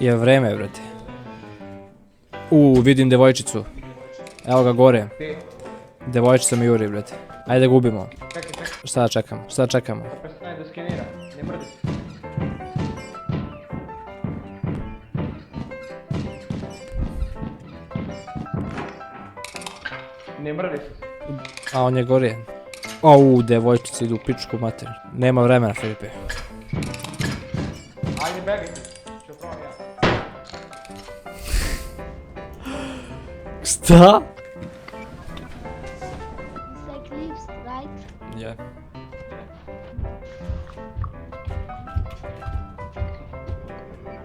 Je vreme, brate. Vidim devojčicu. Evo ga gore. Devojčica mi juri, brate. Ajde da gubimo. Čekaj. Šta da čekamo? Šta da čekamo? Prestane da skenira, ne mrdi se. Ne mrdi se. A on je gore. Devojčice idu u pičku mater. Nema vremena, Filipe. Ajde, begajte. Ću probam ja. Šta? It's like leaves, right? Je.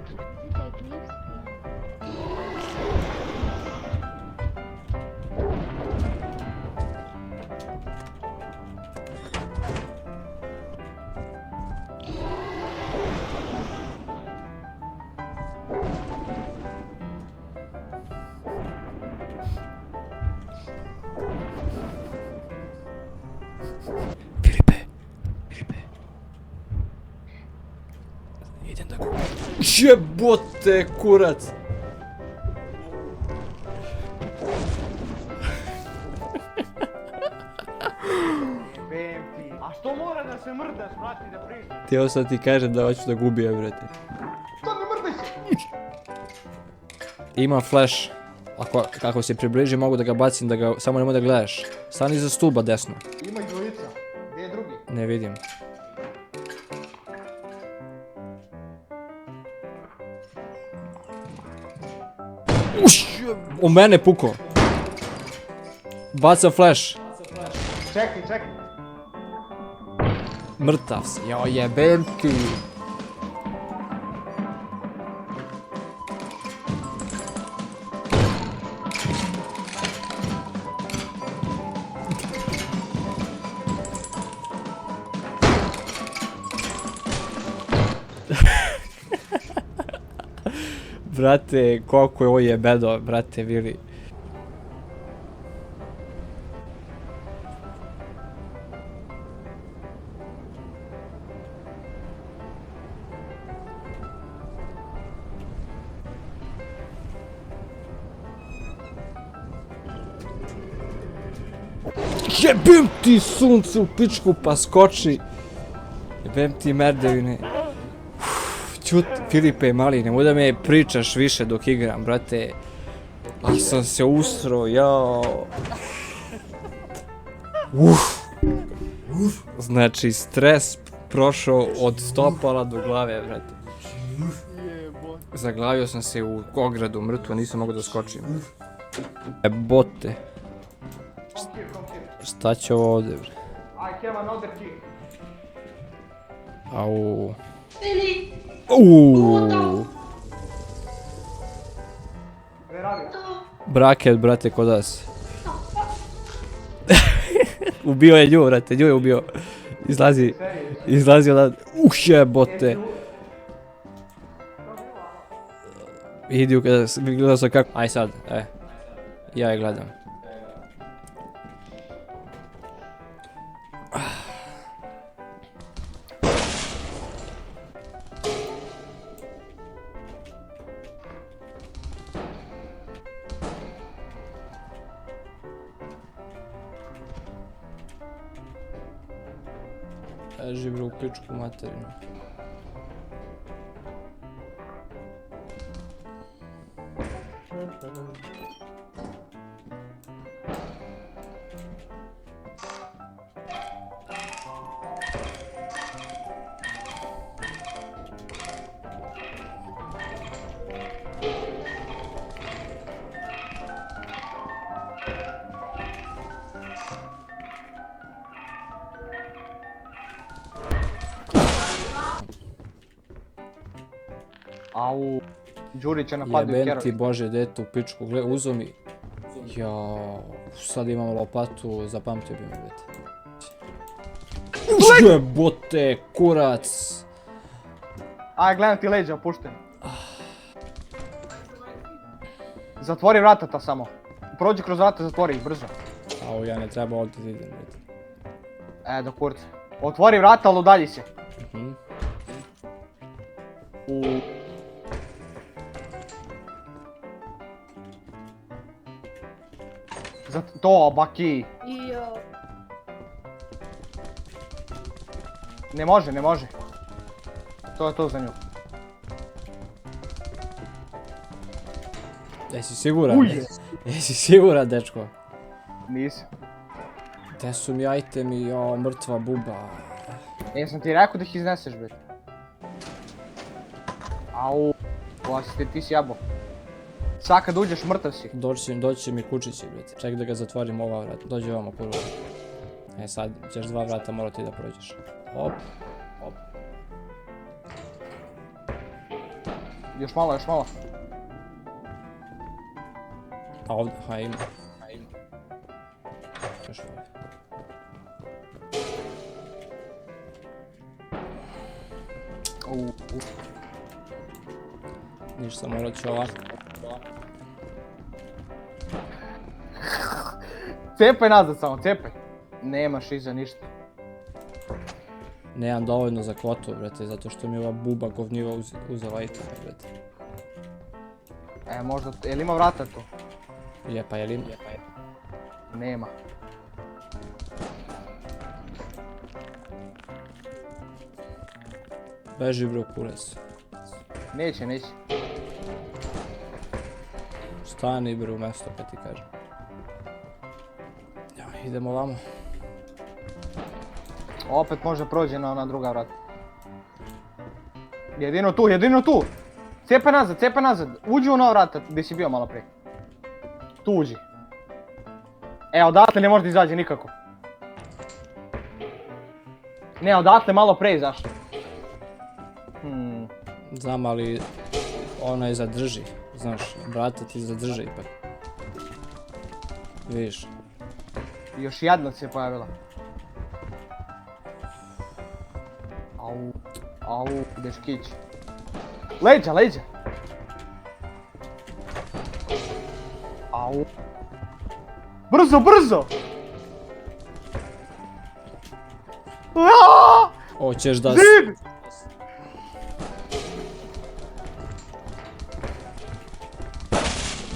Is it like leaves? Filipe. Idem da gubim. Jebote, kurac. Vem ti. A što mora da se mrdaš, brati, da priznaš? Htio sam ti kažem da hoću da gubijem, brate. Što ne mrdaj se? Imam flash. Kako se približi mogu da ga bacim, samo nemoj da gledaš. Stani iza stuba desno. Ima ih dvojica. Gdje je drugi? Ne vidim. U mene puko. Baca flash. Čekaj. Mrtav si. Jo, jebem ti. Brate, koliko je ovo jebedo, brate, Vili. Jebem ti sunce u pičku pa skoči. Jebem ti merdevine. Ćut, Filipe mali, nemoj da me pričaš više dok igram, brate. A sam se usro, jao. Znači, stres prošao od stopala do glave, brate. Zaglavio sam se u ogradu mrtvo, nisam mogao da skočim. Jebote. Šta će ovo ovdje, bre? I have another key. Au. Fili, Gdje radi? Braket, brate, kod nas. Ubio je nju, brate, nju je ubio. Izlazi odad. Jebote. Idi, gledao sam kako. Aj sad, ja je gledam. Živre u pičku materinu. Au. Đurić je napadio Jebem Kerović. ti bože, dete u pičku, gle, uzo mi. Jao, sad imam lopatu, zapamtio bi me, dete. Jebote, kurac. Aj, gledam ti leđa, opušten. Zatvori vrata ta samo. Prođi kroz vrata, zatvori ih, brzo. Au, ja ne treba ovdje da idem, dete. Do kurca. Otvori vrata, ali udalji se. Za to, baki. Jo. Ne može, ne može. To je to za nju. Jesi siguran? Uj. Jesi siguran, dečko? Nisam. Gde su mi itemi, jo, mrtva buba. Jesam ti rekao da ih izneseš, bre. Au. Ti si jabo. Sad kad uđeš mrtav si. Doći će mi kučići, brate. Ček da ga zatvorim ova vrata. Dođi ovamo prvo. E sad ćeš 2 vrata morati da prođeš. Hop. Hop. Još malo, još malo. A ovdje, ha ima. Još ovdje. Ništa, morat ću ovako. Cepaj nazad samo, cepaj. Nemaš iza ništa. Nemam dovoljno za kvotu, brate, zato što mi ova buba govnjiva uzela iteme, brate. Možda, jel ima vrata tu? Je, pa jel ima? Nema. Beži bro, kurac. Neće, neće. Stani bro u mjesto, kad ti kažem. Ja, idemo ovamo. Opet može prođe na ona druga vrata. Jedino tu, jedino tu! Cepaj nazad, uđi u ova vrata gdje si bio malo prije. Tu uđi. Odatle ne može da izađe nikako. Ne, odatle malo prije izašli. Znam, ali ona je zadrži. Znaš, brata ti zadrži ipak. Vidiš. Još jedna se pojavila. Au, deškić. Leđa! Au. Brzo! Aaaa! Hoćeš da... Zid!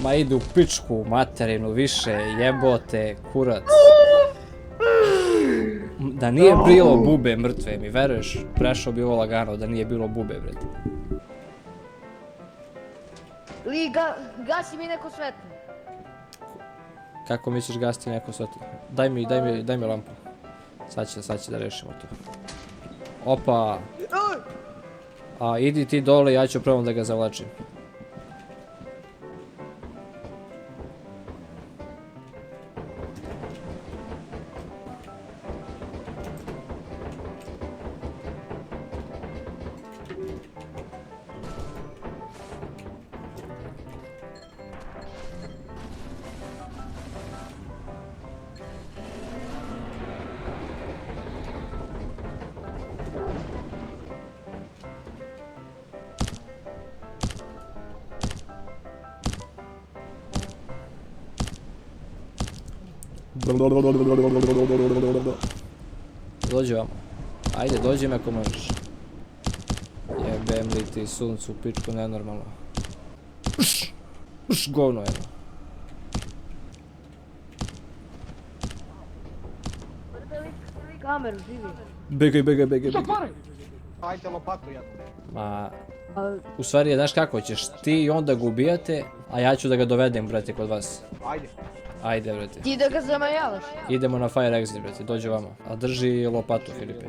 Ma idu u pičku materinu više, jebote, kurac. Da nije bilo bube mrtve, mi veruješ, prešao bi ovo lagano da nije bilo bube, brate. Li, gasi mi neko svetlo. Kako misliš gasiti neko svetlo? Daj mi lampu. Sad će da rešimo to. Opa! A idi ti dole, ja ću probam da ga zavlačim. Dođi vamo. Ajde, dođi me ako možeš. Jebem li ti suncu, pičku, nenormalno. Govno jedno. Kameru, živi. Begaj. Ajde lopatu jednu. Ma... U stvari, znaš kako ćeš, ti i onda ga ubijate, a ja ću da ga dovedem, brate, kod vas. Ajde, brate. Ti da ga zamajavaš. Idemo na fire exit, brate, dođi vamo. A drži lopatu, Filipe.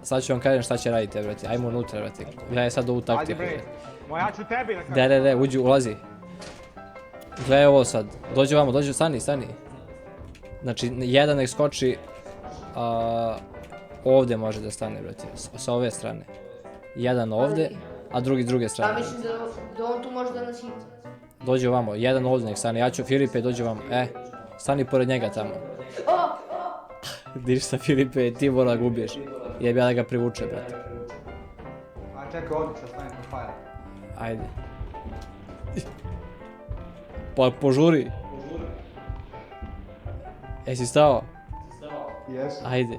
Sad ću vam kažem šta će raditi, brate. Ajmo unutra, brate. Gledaj sad ovu taktiku, brate. Ja ću tebi da kažem. De, uđi, ulazi. Gledaj ovo sad. Dođi vamo, stani. Znači, jedan nek skoči... Ovdje može da stane, brate. Sa ove strane. Jedan ovdje, a drugi s druge strane. Ja mislim da on tu može da nas hita. Dođi ovamo, jedan ovdje nek stane. Ja ću, Filipe, dođi vamo. Stani pored njega tamo. Ništa, Filipe, ti mora da ga ubiješ. Jebi ja da ga privuče, brate. A čekaj, odlično, stani na fire. Ajde. Pa požuri. Jesi stao? Jesu. Ajde.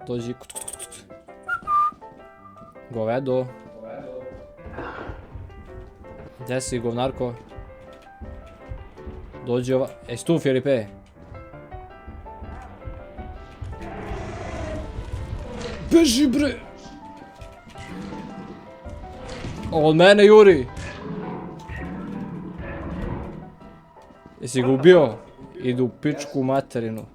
Dođi. Govedo. Gdje si, govnarko? Dođi ova... Jesi tu, Filipe? Beži, bre! Od mene, Juri! Jesi ga ubio? Idu u pičku materinu.